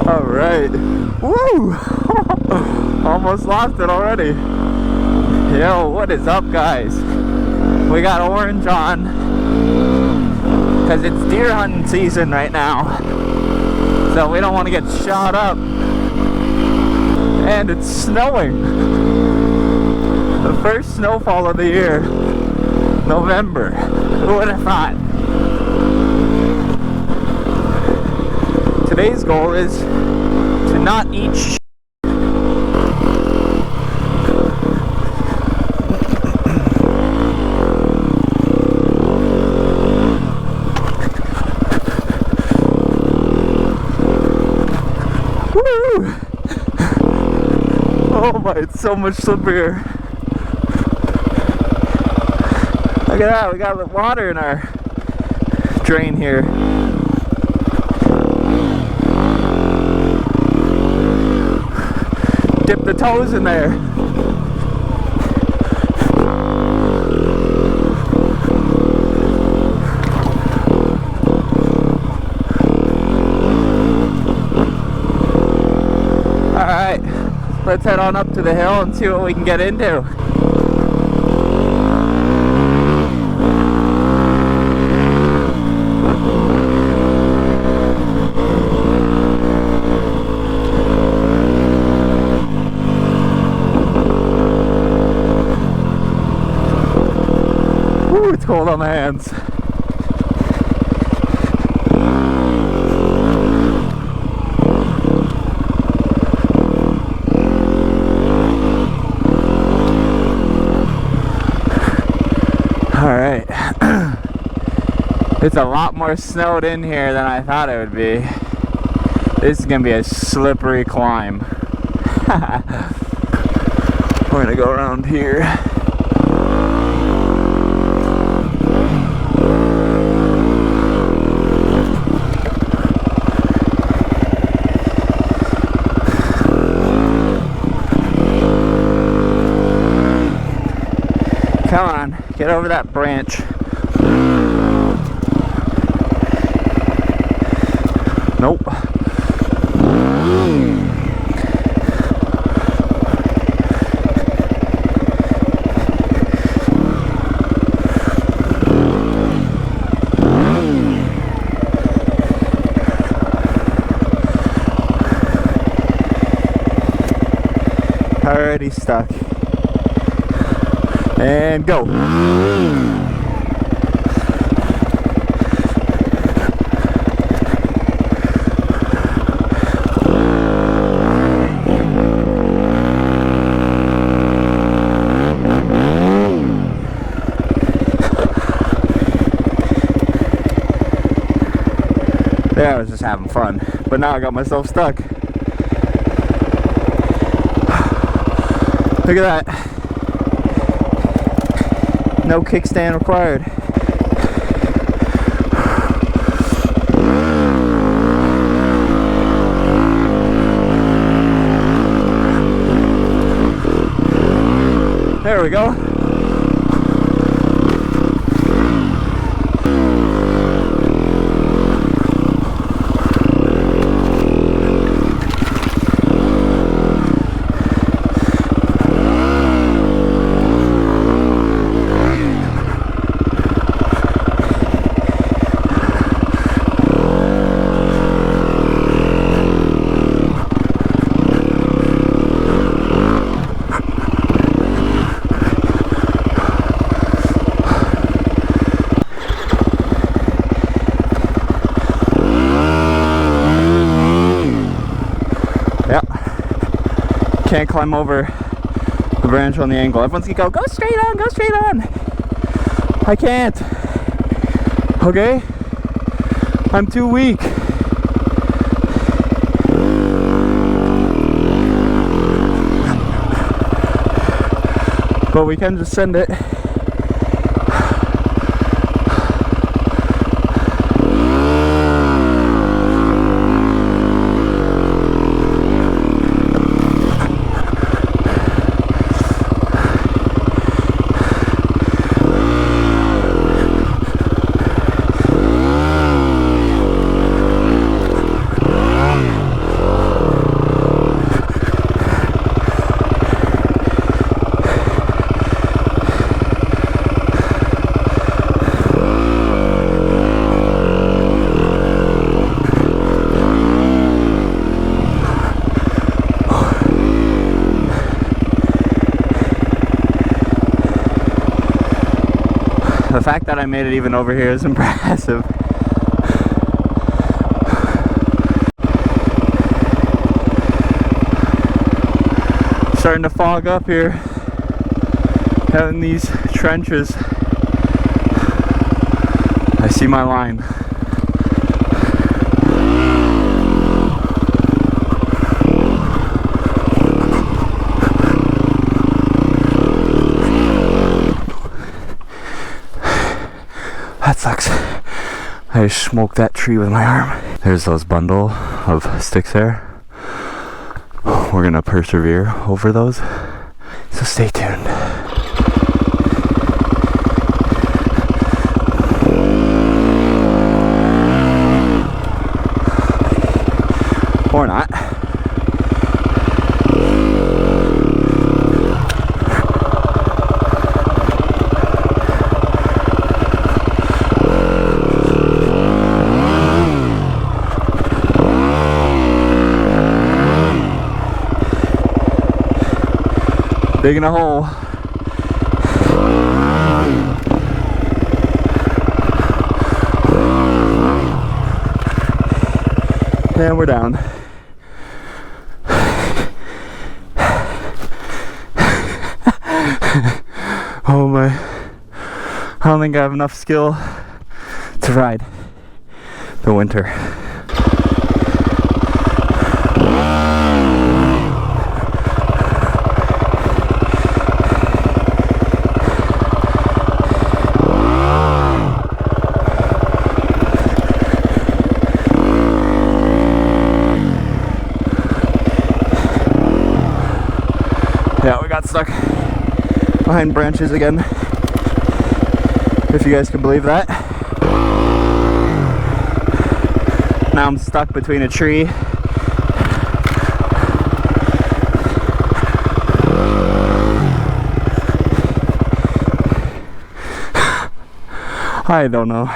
All right. Woo! Almost lost it already. Yo, what is up, guys? We got orange on because it's deer hunting season right now. So we don't want to get shot up. And it's snowing. The first snowfall of the year. November. Who would have thought? Today's goal is to not eat shit. Woo! Oh my, it's so much slipperier. Look at that, we got the water in our drain here. Dip the toes in there. Alright, let's head on up to the hill and see what we can get into. It's cold on my hands. Alright. It's a lot more snowed in here than I thought it would be. This is gonna be a slippery climb. We're gonna go around here. Come on, get over that branch. Nope. Already stuck. And go. There, I was just having fun, but now I got myself stuck. Look at that. No kickstand required. There we go. Can't climb over the branch on the angle. Everyone's gonna go straight on, go straight on. I can't. Okay? I'm too weak. But we can just send it. fact that I made it even over here is impressive. Starting to fog up here, out in these trenches. I see my line. That sucks. I just smoked that tree with my arm. There's those bundle of sticks there. We're gonna persevere over those, so stay tuned. Or not. Digging a hole. And we're down. Oh my. I don't think I have enough skill to ride the winter. Yeah, we got stuck behind branches again, if you guys can believe that. Now I'm stuck between a tree I don't know.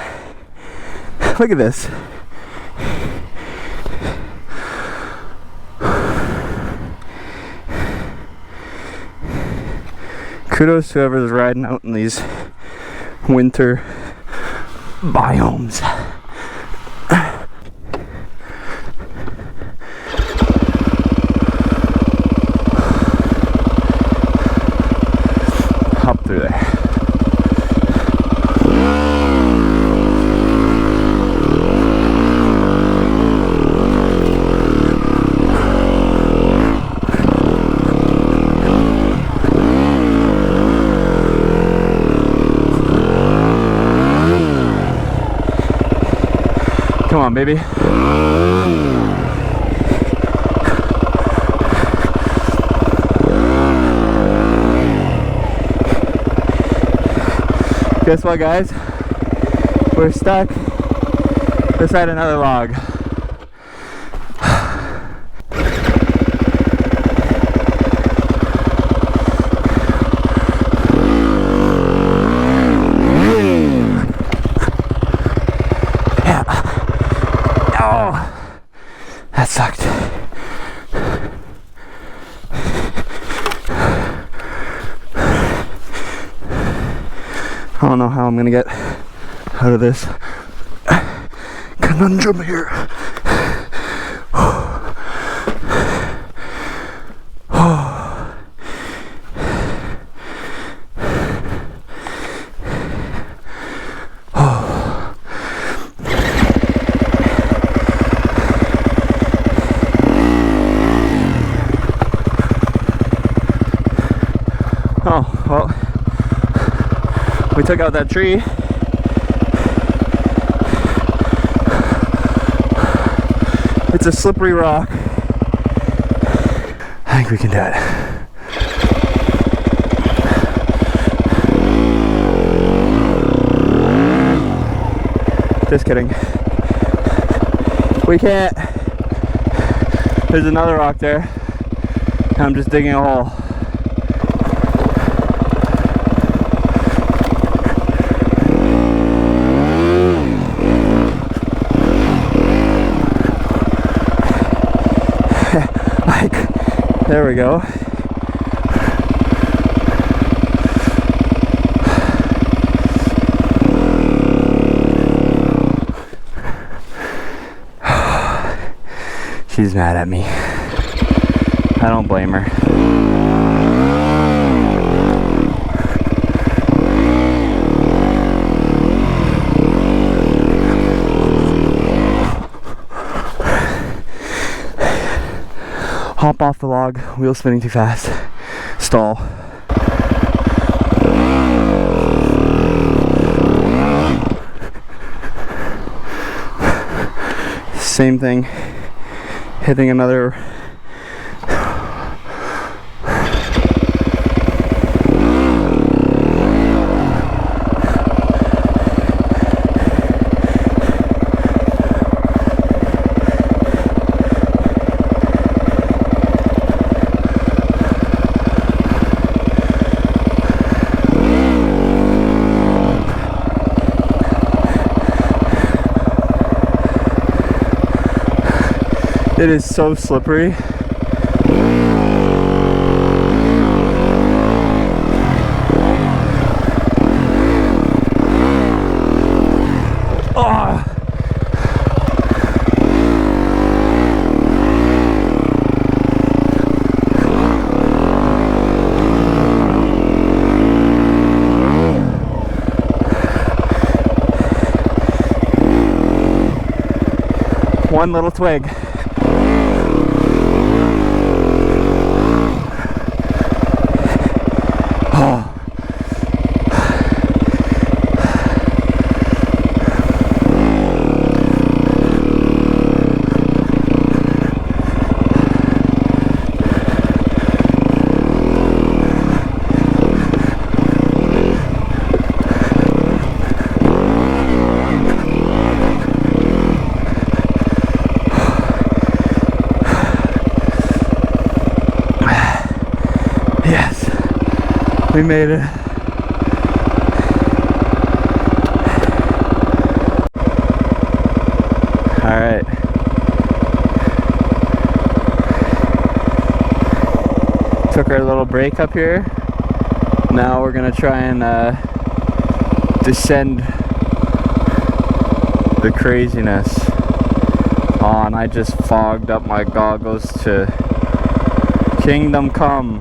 Look at this. Kudos to whoever's riding out in these winter biomes. Hop through there. Come on, baby. Guess what, guys? We're stuck beside another log. That sucked. I don't know how I'm gonna get out of this conundrum here. Oh, well, we took out that tree. It's a slippery rock. I think we can do it. Just kidding. We can't. There's another rock there. I'm just digging a hole. There we go. She's mad at me. I don't blame her. Hop off the log, wheel spinning too fast, stall. Same thing, hitting another It is so slippery. Oh. One little twig. We made it. All right. Took our little break up here. Now we're gonna try and descend the craziness. Oh, and I just fogged up my goggles to Kingdom Come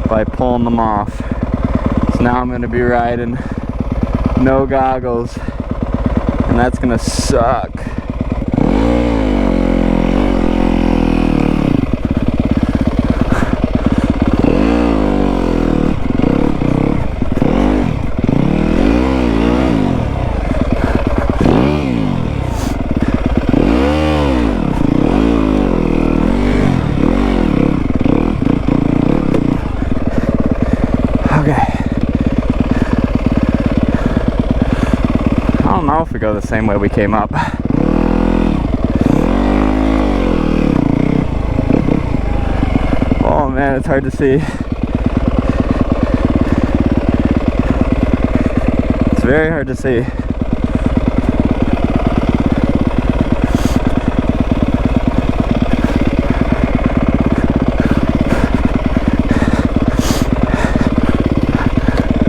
by pulling them off. So now I'm gonna be riding no goggles, and that's gonna suck. I don't know if we go the same way we came up. Oh man, it's hard to see. It's very hard to see.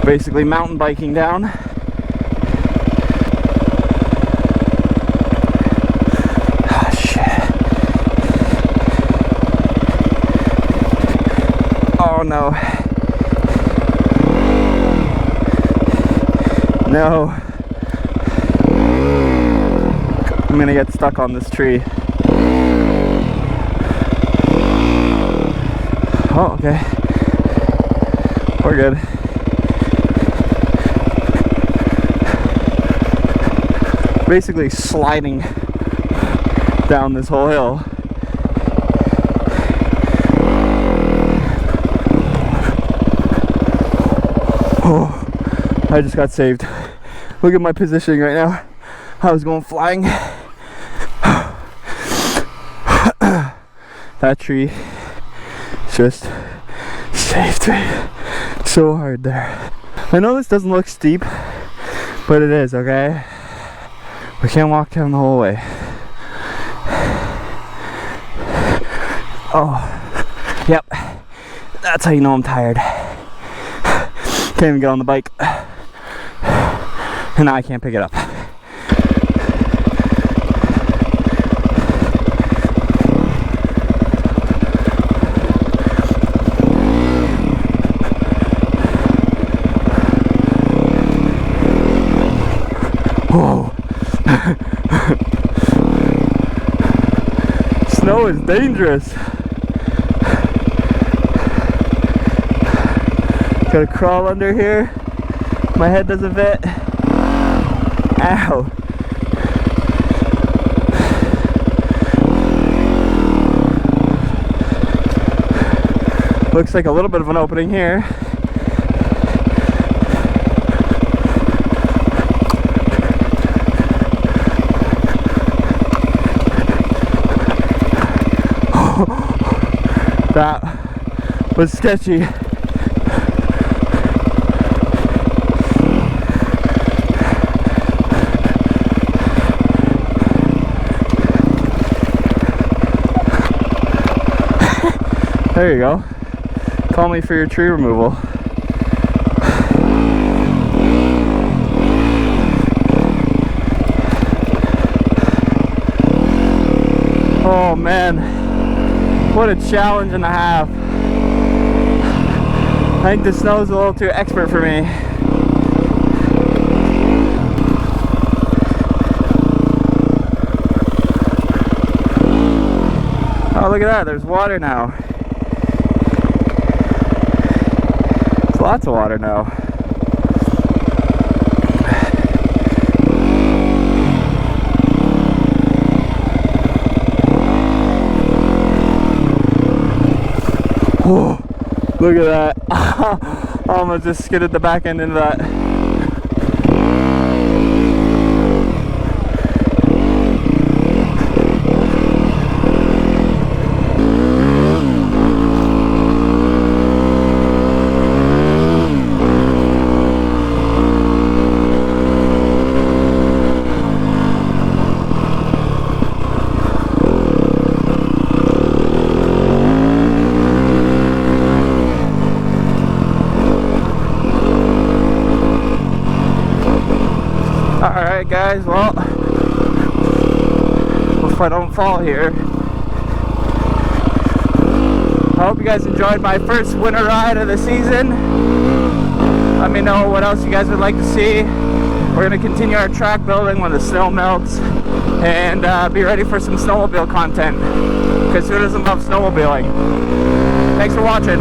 Basically mountain biking down. Oh no. No. I'm gonna get stuck on this tree. Oh, okay. We're good. Basically sliding down this whole hill. Oh, I just got saved. Look at my positioning right now. I was going flying. That tree just saved me so hard there. I know this doesn't look steep, but it is, okay? We can't walk down the whole way. Oh, yep. That's how you know I'm tired. Can't even get on the bike. And now I can't pick it up. is dangerous. Gotta crawl under here. My head doesn't fit. Ow. Looks like a little bit of an opening here. That was sketchy. There you go. Call me for your tree removal. Oh man, what a challenge and a half. I think the snow's a little too expert for me. Oh, look at that, there's water now. Lots of water now. Oh, look at that. I almost just skidded the back end into that. Alright guys, well, if I don't fall here, I hope you guys enjoyed my first winter ride of the season. Let me know what else you guys would like to see. We're going to continue our track building when the snow melts, and be ready for some snowmobile content, because who doesn't love snowmobiling? Thanks for watching.